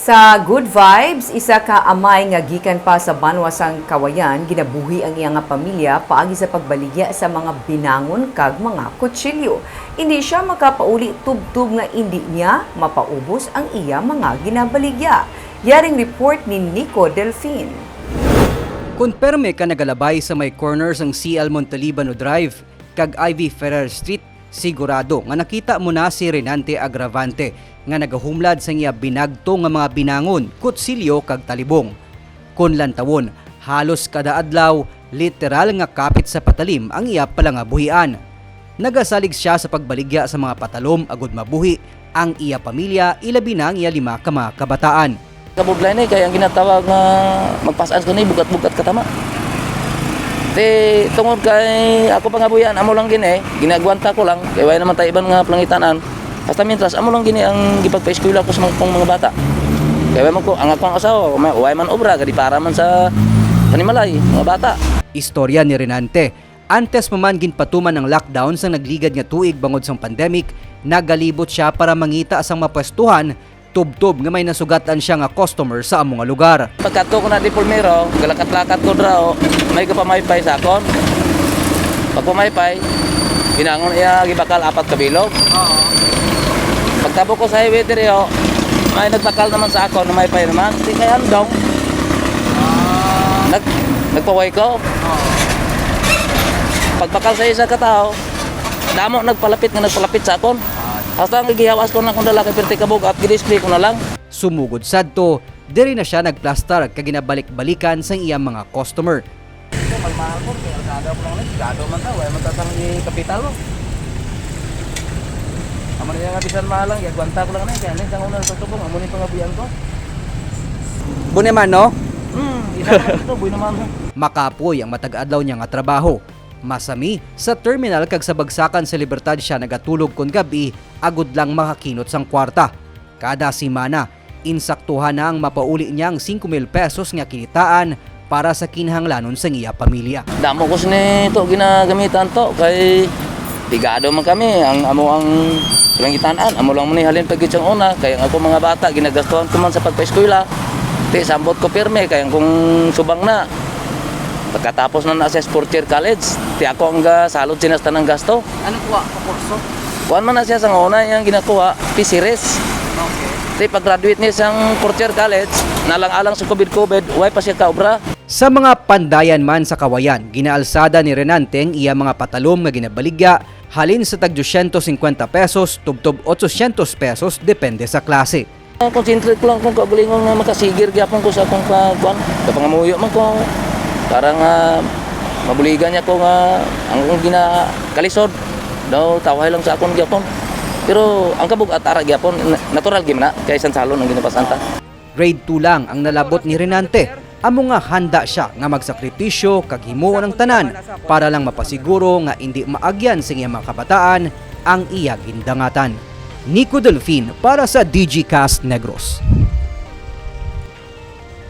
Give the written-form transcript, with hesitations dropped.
Sa Good Vibes, isa ka amay nga gikan pa sa Banwasang Kawayan, ginabuhi ang iyang pamilya paagi sa pagbaligya sa mga binangon kag mga kutsilyo. Hindi siya makapauli tubtub nga hindi niya mapaubos ang iya mga ginabaligya. Yaring report ni Nico Delfin. Konperme ka nagalabay sa may corners ng CL Montalibano Drive kag Ivy Ferrer Street, sigurado nga nakita mo na si Renante Agravante nga nagahumlad sa iya binagto nga mga binangon, kutsilyo kag talibong. Kun lantawon, halos kada adlaw, literal nga kapit sa patalim ang iya palangabuhian. Nagasalig siya sa pagbaligya sa mga patalom agud mabuhi ang iya pamilya, ilabi na ang iya 5 ka mga kabataan. Kabudlay ni kaya ang ginatawag nga magpasaan ko ni bugat-bugat katama. Tungod kay ako pangabuyan, amo lang gini, ginagwanta ko lang, kaya wala naman tayo ibang nga plangitanan. Basta mintras, amo lang gini ang gipagpa-eskwela ko sa mga bata. Kaya man ko, ang akong asawa, way man obra, gadi para man sa panimalay, mga bata. Istorya ni Renante, antes maman ginpatuman ng lockdown sa nagligad nga tuig bangod sang pandemic, nagalibot siya para mangita sang mapwestuhan, tubtob nga may nasugatan siya nga customer sa among lugar. Pagkato ko na di pulmero, galakat-lakat ko drao, may kapamaypay sa akon. Pag pumaypay, ginangon iya gibakal 4 kabilog. Pagtabo ko sa highway diriyo, may nagbakal naman sa akon na maypay naman. Di kaya andong. Nagpaway ko. Pagbakal sa isa ka tao, damo nagpalapit sa akon. Hasta ang gigihawas ko na kung dala kay perti kabog at gidisplay ko na lang. Sumugod sadto, diri na siya nagplastar kag ginabalik-balikan sa iyang mga customer. Malmahal ko, kaya kada ko lang gado man ta, way matatang di kapital mo. Amo niya nga bisan mahal lang, gwanta ko lang na, kaya nang una sa tubong, amo ni pangabuyan ko. Bune man no? Isa ito, buy naman. Makapoy ang matag-adlaw niya nga trabaho. Masami, sa terminal kag sa bagsakan sa Libertad siya nagatulog kon gabi, agud lang makakinot sang kwarta. Kada simana, insaktuhan na ang mapauli niyang 5,000 pesos nga kinitaan para sa kinahanglanon sa iya pamilya. Damo ko nito ginagamitan to, kay bigado man kami, ang amo ang langitaan, amo lang manihalin pag itsang una, kaya ako mga bata, ginagastuhan ko man sa pagpa-eskwela. Sambot ko pirme, kaya kung subang na, pagkatapos na nasa fourth year college, ako ang salot sinasta ng gasto. Ano kuha ka kurso? Kuhan man na siya sa una yung ginakuha, PCRES. Okay. Pag-graduate niya sa fourth year college, nalang-alang sa COVID, way pa siya kaobra. Sa mga pandayan man sa Kawayan, ginaalsada ni Renante ang iya mga patalom nga ginabaligya, halin sa tag 250 pesos, tubtob 800 pesos, depende sa klase. Concentrate ko lang kung kagalingon nga makasigir gyapon ko sa akong kuan, kapangamuyo man ko. Parang mabuligan niya ko nga ang ginakalisod daw taway lang sa akong gyapon. Pero ang kabug at ara gyapon natural gyud na kay isang salon ang ginapasanta. Grade 2 lang ang nalabot ni Renante. Amo nga handa siya nga magsakripisyo kag himuon ang tanan para lang mapasiguro nga hindi maagyan sa iyang mga kabataan ang iya gindangatan. Nico Delfin para sa DG Cast Negros.